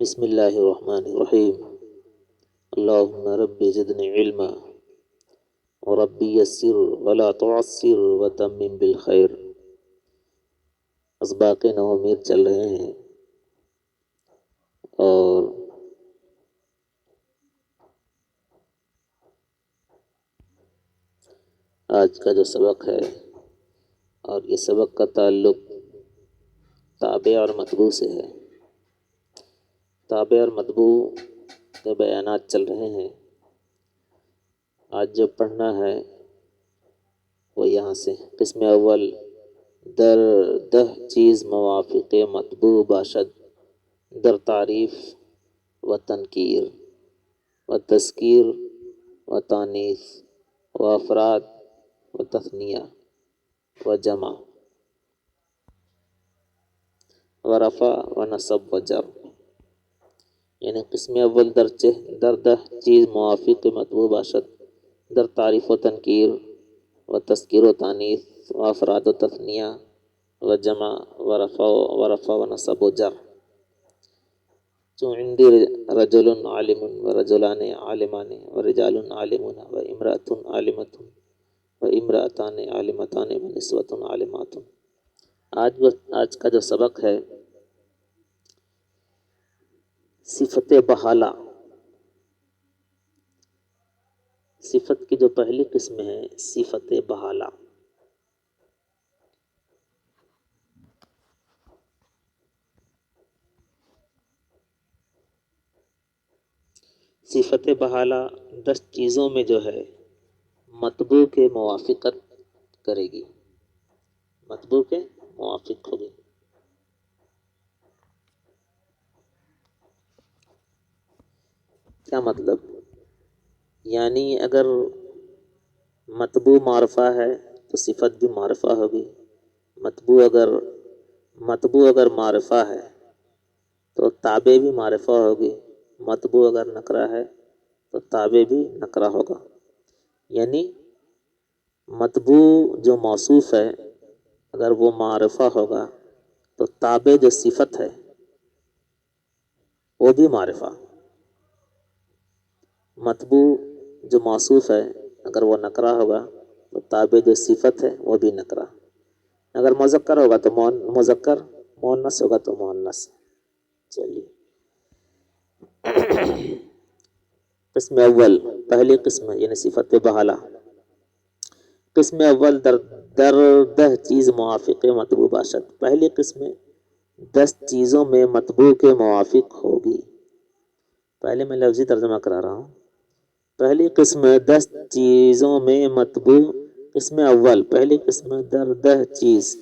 بسم اللہ الرحمن الرحیم اللہم رب زدنی علما وربی یسر ولا تعسر وتمم بالخیر۔ اسباق نوامید چل رہے ہیں اور آج کا جو سبق ہے اور یہ سبق کا تعلق تابع اور مطبوع سے ہے۔ تابع اور مطبوع کے بیانات چل رہے ہیں۔ آج جو پڑھنا ہے وہ یہاں سے قسم اول در دہ چیز موافق مطبوع باشد در تعریف و تنکیر و تذکیر و تانیث و افراد و تثنیہ و جمع و رفع و نصب و جر، یعنی قسم اول در دہ چیز موافق مطبوع باشد در تعریف و تنکیر و تذکیر و تانیث و افراد و تثنیہ و جمع و رفع و نصب و جر۔ چون عندی رجل عالم و رجلان عالمان و رجال عالمون و امرأة عالمة و امرأتان عالمتان و نسوة عالمات۔ آج کا جو سبق ہے صفت بحالہ۔ صفت کی جو پہلی قسم ہے صفت بحالہ۔ صفت بحالہ 10 چیزوں میں جو ہے مطبوع کے موافقت کرے گی، مطبوع کے موافق ہوگی۔ کیا مطلب؟ یعنی اگر مطبوع معرفہ ہے تو صفت بھی معرفہ ہوگی۔ مطبوع اگر معرفہ ہے تو تابع بھی معرفہ ہوگی۔ مطبوع اگر نکرہ ہے تو تابع بھی نکرہ ہوگا۔ یعنی مطبوع جو موصوف ہے اگر وہ معرفہ ہوگا تو تابع جو صفت ہے وہ بھی معرفہ۔ مطبوع جو موصوف ہے اگر وہ نکرہ ہوگا تو تابع جو صفت ہے وہ بھی نکرہ۔ اگر مذکر ہوگا تو مذکر، مؤنث ہوگا تو مؤنث۔ چلیے قسم اول پہلی قسم یعنی صفت بحالہ۔ قسم اول در دہ چیز موافق مطبوع باشد۔ پہلی قسم 10 چیزوں میں مطبوع کے موافق ہوگی۔ پہلے میں لفظی ترجمہ کرا رہا ہوں۔ پہلی قسم 10 چیزوں میں مطبوع، قسم اول پہلی قسم در دہ چیز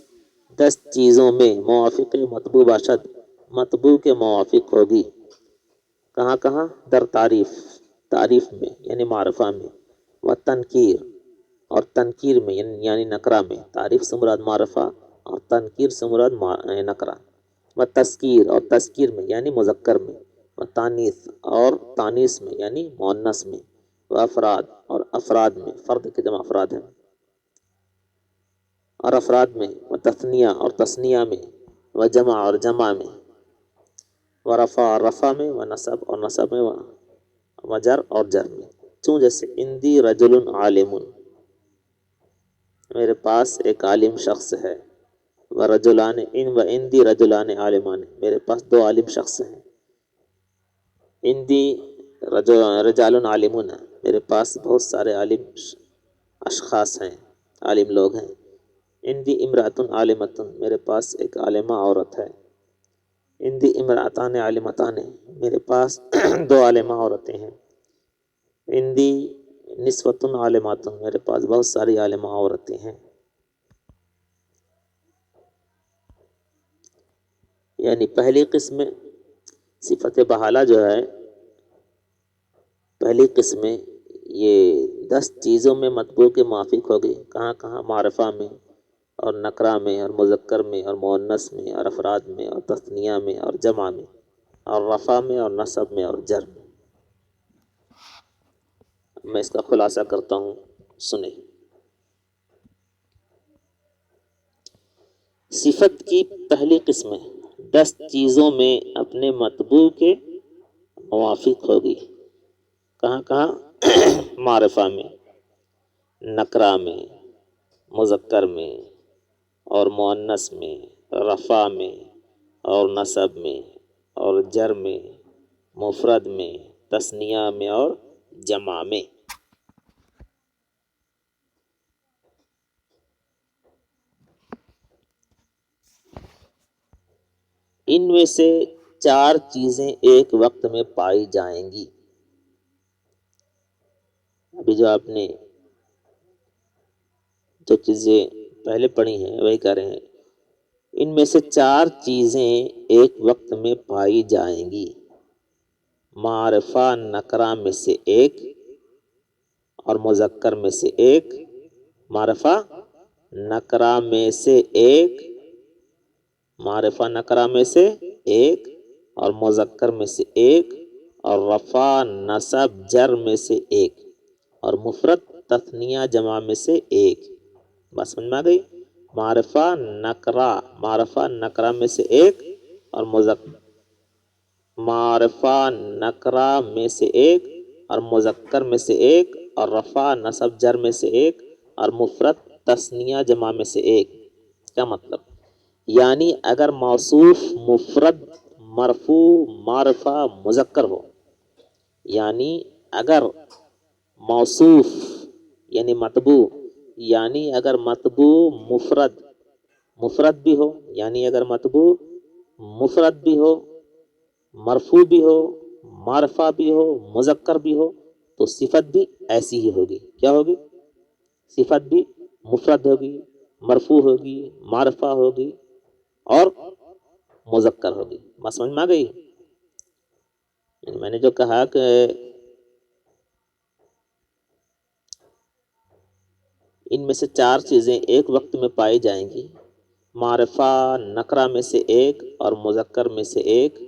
10 چیزوں میں موافق مطبوع باشد، مطبوع کے موافق ہوگی۔ کہاں کہاں؟ در تعریف میں یعنی معرفہ میں، و تنکیر اور تنکیر میں یعنی نکرہ میں۔ تعریف سے مراد معرفہ اور تنکیر سے مراد نکرہ۔ و تذکیر اور تذکیر میں یعنی مذکر میں، و تانیث اور تانیث میں یعنی مؤنث میں، و افراد اور افراد میں، فرد کے جمع افراد ہیں، اور افراد میں، و تثنیہ اور تثنیہ میں، و جمع اور جمع میں، و رفع اور رفع میں، و نصب اور نصب میں، و جر اور جر میں۔ چون جیسے عندی رجل عالم، میرے پاس ایک عالم شخص ہے، و عندی رجلان عالمان، میرے پاس 2 عالم شخص ہیں۔ عندی رجال عالمون، میرے پاس بہت سارے عالم اشخاص ہیں، عالم لوگ ہیں۔ عندی امرأۃ عالمۃ، میرے پاس ایک عالمہ عورت ہے۔ عندی امرأتان عالمتان، میرے پاس 2 عالمہ عورتیں ہیں۔ عندی نسوۃ عالمات، میرے پاس بہت ساری عالمہ عورتیں ہیں۔ یعنی پہلی قسم صفت بحالہ جو ہے، پہلی قسم یہ 10 چیزوں میں مطبوع کے موافق ہوگی۔ کہاں کہاں؟ معرفہ میں اور نکرہ میں اور مذکر میں اور مؤنث میں اور افراد میں اور تثنیہ میں اور جمع میں اور رفع میں اور نصب میں اور جر میں۔ میں اس کا خلاصہ کرتا ہوں، سنیں۔ صفت کی پہلی قسم 10 چیزوں میں اپنے مطبوع کے موافق ہوگی. کہاں کہاں؟ معرفہ میں، نکرہ میں، مذکر میں اور مؤنث میں، رفع میں اور نصب میں اور جر میں، مفرد میں، تثنیہ میں اور جمع میں. ان میں سے 4 چیزیں ایک وقت میں پائی جائیں گی. ابھی جو آپ نے جو چیزیں پہلے پڑھی ہیں وہی کہہ رہے ہیں. ان میں سے 4 چیزیں ایک وقت میں پائی جائیں گی. معرفہ نکرہ میں سے ایک اور مذکر میں سے ایک. معرفہ نکرہ میں سے ایک، معرفہ نکرہ میں سے ایک اور مذکر میں سے ایک اور رفع نصب جر میں سے ایک اور مفرد تثنیہ جمع میں سے ایک. بات سمجھ میں آ گئی؟ معرفہ نکرہ میں سے ایک اور معرفہ نکرہ میں سے ایک اور مذکر میں سے ایک اور رفع نصب جر میں سے ایک اور مفرد تثنیہ جمع میں سے ایک. کیا مطلب؟ یعنی اگر موصوف مفرد مرفوع معرفہ مذکر ہو، یعنی اگر موصوف یعنی مطبوع، یعنی اگر مطبوع مفرد بھی ہو، یعنی اگر مطبوع مفرد بھی ہو، مرفوع بھی ہو، معرفہ بھی ہو، مذکر بھی ہو، تو صفت بھی ایسی ہی ہوگی. کیا ہوگی؟ صفت بھی مفرد ہوگی، مرفوع ہوگی، معرفہ ہوگی اور مذکر ہوگی. بات سمجھ میں آ گئی؟ میں نے جو کہا کہ ان میں سے 4 چیزیں ایک وقت میں پائی جائیں گی. معرفہ نکرہ میں سے ایک اور مذکر میں سے ایک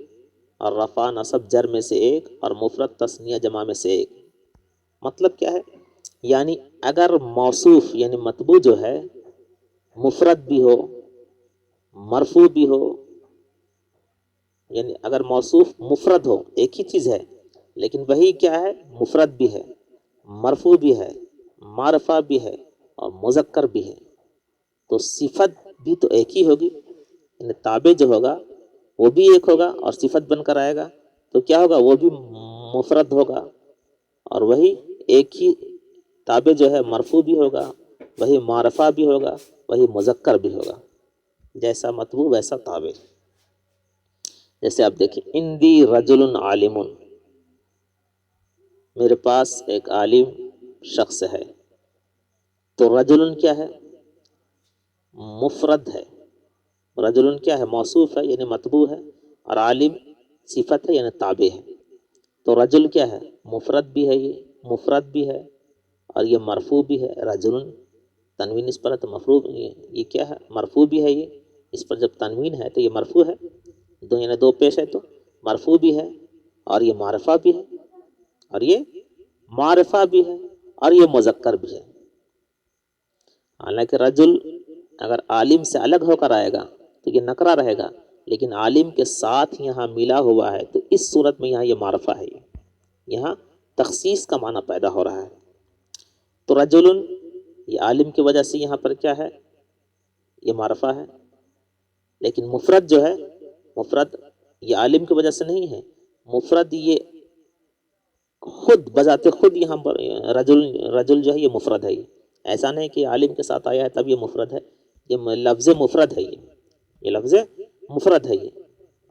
اور رفع نصب جر میں سے ایک اور مفرد تثنیہ جمع میں سے ایک. مطلب کیا ہے؟ یعنی اگر موصوف یعنی مطبوع جو ہے مفرد بھی ہو، مرفوع بھی ہو، یعنی اگر موصوف مفرد ہو، ایک ہی چیز ہے لیکن وہی کیا ہے؟ مفرد بھی ہے، مرفوع بھی ہے، معرفہ بھی ہے اور مذکر بھی ہے، تو صفت بھی تو ایک ہی ہوگی. یعنی تابع جو ہوگا وہ بھی ایک ہوگا اور صفت بن کر آئے گا تو کیا ہوگا؟ وہ بھی مفرد ہوگا اور وہی ایک ہی تابع جو ہے مرفوع بھی ہوگا، وہی معرفہ بھی ہوگا، وہی مذکر بھی ہوگا. جیسا مطبوع ویسا تابع. جیسے آپ دیکھیں اندی رجل عالم، میرے پاس ایک عالم شخص ہے. تو رجل کیا ہے؟ مفرد ہے. رجل کیا ہے؟ موصوف ہے یعنی مطبوع ہے اور عالم صفت ہے یعنی تابع ہے. تو رجل کیا ہے؟ مفرد بھی ہے، یہ مفرد بھی ہے اور یہ مرفوع بھی ہے. رجل تنوین اس پر ہے تو مفروع، یہ کیا ہے؟ مرفوع بھی ہے. یہ اس پر جب تنوین ہے تو یہ مرفوع ہے، دو یعنی دو پیش ہے تو مرفوع بھی ہے اور یہ معرفہ بھی ہے اور یہ معرفہ بھی ہے اور یہ مذکر بھی ہے. حالانکہ رجل اگر عالم سے الگ ہو کر آئے گا تو یہ نکرہ رہے گا، لیکن عالم کے ساتھ یہاں ملا ہوا ہے تو اس صورت میں یہاں یہ معرفہ ہے. یہاں تخصیص کا معنی پیدا ہو رہا ہے. تو رجل یہ عالم کی وجہ سے یہاں پر کیا ہے؟ یہ معرفہ ہے. لیکن مفرد جو ہے، مفرد یہ عالم کی وجہ سے نہیں ہے، مفرد یہ خود بذات خود یہاں پر رجل جو ہے یہ مفرد ہے. ایسا نہیں کہ عالم کے ساتھ آیا ہے تب یہ مفرد ہے، یہ لفظ مفرد ہے. یہ لفظ مفرد ہے یہ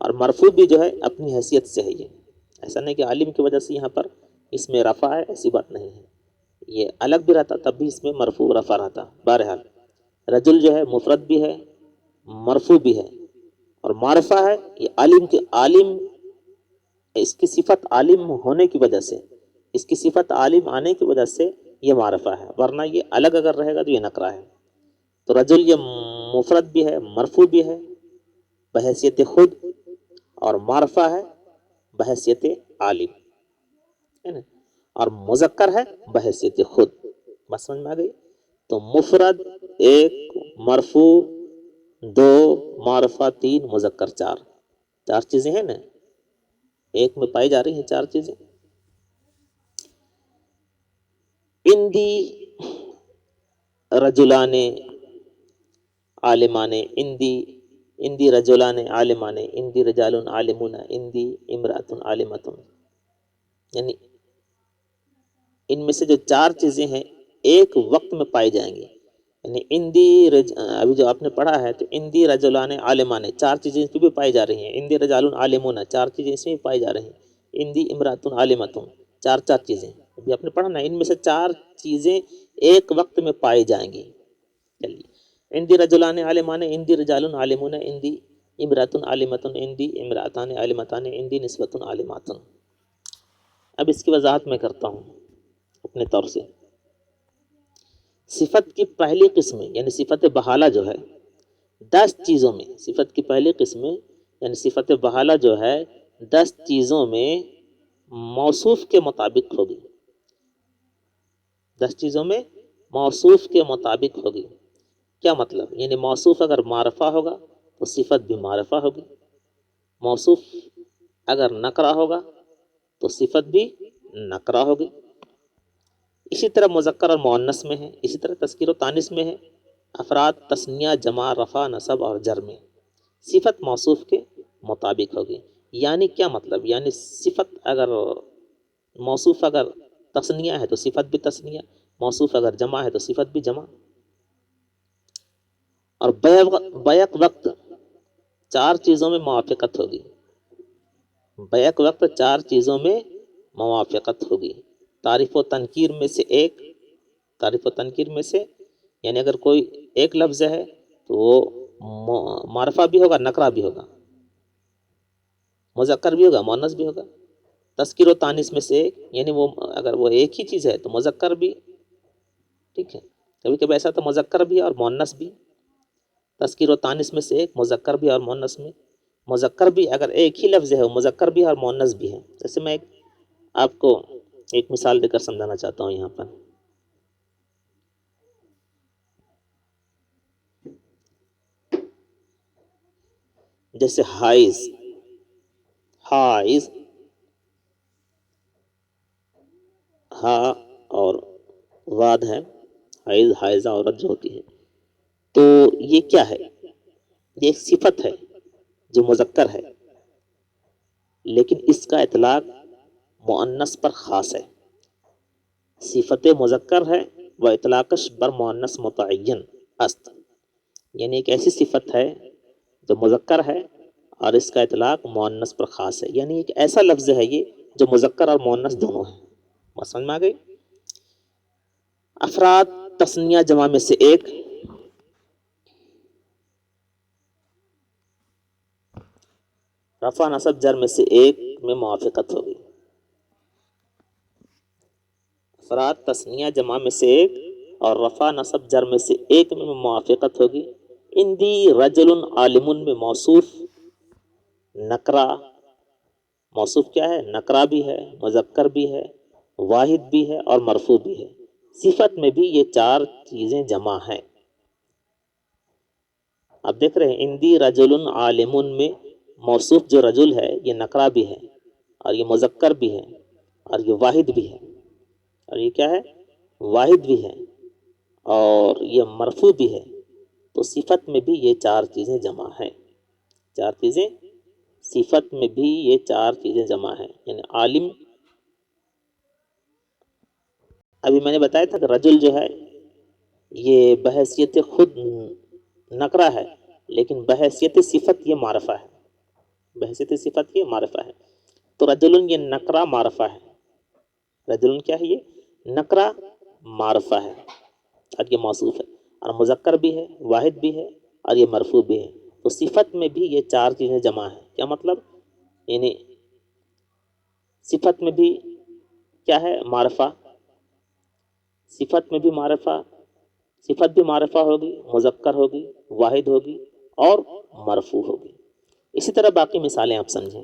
اور مرفوع بھی جو ہے اپنی حیثیت سے ہے. یہ ایسا نہیں کہ عالم کی وجہ سے یہاں پر اس میں رفع ہے، ایسی بات نہیں ہے. یہ الگ بھی رہتا تب بھی اس میں مرفوع رفع رہتا. بہرحال رجل جو ہے مفرد بھی ہے، مرفوع بھی ہے اور معرفہ ہے. یہ عالم اس کی صفت عالم ہونے کی وجہ سے، اس کی صفت عالم آنے کی وجہ سے یہ معرفہ ہے، ورنہ یہ الگ اگر رہے گا تو یہ نکرہ ہے. تو رجل یہ مفرد بھی ہے، مرفوع بھی ہے بحیثیت خود اور معرفہ ہے بحیثیت عالم ہے نا، اور مذکر ہے بحیثیت خود. بس سمجھ میں آ گئی؟ تو مفرد 1، مرفوع 2، معرفہ 3، مذکر 4 چیزیں ہیں نا. ایک میں پائی جا رہی ہیں چار چیزیں. اندی رجلان عالمان، اندی رجلان عالمان، اندی رجال عالمون، اندی امرأۃ عالمۃ. یعنی ان میں سے جو چار چیزیں ہیں ایک وقت میں پائی جائیں گی. یعنی ابھی جو آپ نے پڑھا ہے تو اندی رجلان عالمان، چار چیزیں اس میں بھی پائی جا رہی ہیں. اندی رجال عالمون، چار چیزیں اس میں بھی پائی جا رہی ہیں. اندی امرأۃ عالمۃ، چار چیزیں ابھی آپ نے پڑھا نا. ان میں سے چار چیزیں ایک وقت میں پائی جائیں گی. چلیے، اندی رجلان عالمان، اندی رجال عالمون، اندی امرأۃ عالمۃ، اندی امرأتان عالمتان، اندی نسوۃ عالمات. اب اس کی وضاحت میں کرتا ہوں اپنے طور سے. صفت کی پہلی قسم یعنی صفت بحالہ جو ہے 10 چیزوں میں، صفت کی پہلی قسم یعنی صفت بحالہ جو ہے 10 چیزوں میں موصوف کے مطابق ہوگی. 10 چیزوں میں موصوف کے مطابق ہوگی. کیا مطلب؟ یعنی موصوف اگر معرفہ ہوگا تو صفت بھی معرفہ ہوگی. موصوف اگر نکرہ ہوگا تو صفت بھی نکرہ ہوگی. اسی طرح مذکر اور مؤنث میں ہے، اسی طرح تذکیر و تانیث میں ہے. افراد، تثنیہ، جمع، رفع، نصب اور جر میں صفت موصوف کے مطابق ہوگی. یعنی کیا مطلب؟ یعنی صفت اگر موصوف اگر تثنیہ ہے تو صفت بھی تثنیہ، موصوف اگر جمع ہے تو صفت بھی جمع. اور بیک وقت 4 چیزوں میں موافقت ہوگی. بیک وقت 4 چیزوں میں موافقت ہوگی. تعریف و تنکیر میں سے ایک، تعریف و تنکیر میں سے یعنی اگر کوئی ایک لفظ ہے تو وہ معرفہ بھی ہوگا، نکرہ بھی ہوگا، مذکر بھی ہوگا، مؤنث بھی ہوگا. تذکیر و تانیث میں سے ایک یعنی وہ اگر وہ ایک ہی چیز ہے تو مذکر بھی، ٹھیک ہے. کبھی کبھی ایسا تو مذکر بھی اور مؤنث بھی. تذکیر و تانیث میں سے ایک مذکر بھی اور مؤنث میں. مذکر بھی اگر ایک ہی لفظ ہے وہ مذکر بھی اور مؤنث بھی ہے. جیسے میں آپ کو ایک مثال دے کر سمجھانا چاہتا ہوں یہاں پر. جیسے حائض، حائض، ہا اور واد ہے. حائض، حائضہ عورت جو ہوتی ہے. تو یہ کیا ہے؟ یہ ایک صفت ہے جو مذکر ہے، لیکن اس کا اطلاق مؤنث پر خاص ہے. صفت مذکر ہے و اطلاقش بر مؤنث متعین است. یعنی ایک ایسی صفت ہے جو مذکر ہے اور اس کا اطلاق مؤنث پر خاص ہے. یعنی ایک ایسا لفظ ہے یہ جو مذکر اور مؤنث دونوں ہیں. بات سمجھ میں آ گئی؟ افراد، تثنیہ، جمع میں سے ایک، رفع، نصب، جر میں سے ایک میں موافقت ہوگی. افراد، تثنیہ، جمع میں سے ایک اور رفع، نصب، جر میں سے ایک میں موافقت ہوگی. اندی رجل عالم میں موصوف نکرہ، موصوف کیا ہے؟ نکرہ بھی ہے، مذکر بھی ہے، واحد بھی ہے اور مرفوع بھی ہے. صفت میں بھی یہ 4 چیزیں جمع ہیں. آپ دیکھ رہے ہیں اندی رجل عالم میں موصوف جو رجل ہے یہ نکرہ بھی ہے اور یہ مذکر بھی ہے اور یہ واحد بھی ہے. اور یہ کیا ہے؟ واحد بھی ہے اور یہ مرفوع بھی ہے. تو صفت میں بھی یہ 4 چیزیں جمع ہیں. 4 چیزیں، صفت میں بھی یہ 4 چیزیں جمع ہیں. یعنی عالم، ابھی میں نے بتایا تھا کہ رجل جو ہے یہ بحیثیت خود نکرہ ہے لیکن بحیثیت صفت یہ معرفہ ہے. بحیثیت صفت یہ معرفہ ہے. تو رجل یہ نکرہ معرفہ ہے. رجل کیا ہے؟ یہ نکرہ معرفہ ہے اور یہ موصوف ہے اور مذکر بھی ہے، واحد بھی ہے اور یہ مرفوع بھی ہے. تو صفت میں بھی یہ 4 چیزیں جمع ہیں. کیا مطلب؟ یعنی صفت میں بھی کیا ہے؟ معرفہ. صفت میں بھی معرفہ، صفت بھی معرفہ ہوگی، مذکر ہوگی، واحد ہوگی اور مرفوع ہوگی. اسی طرح باقی مثالیں آپ سمجھیں.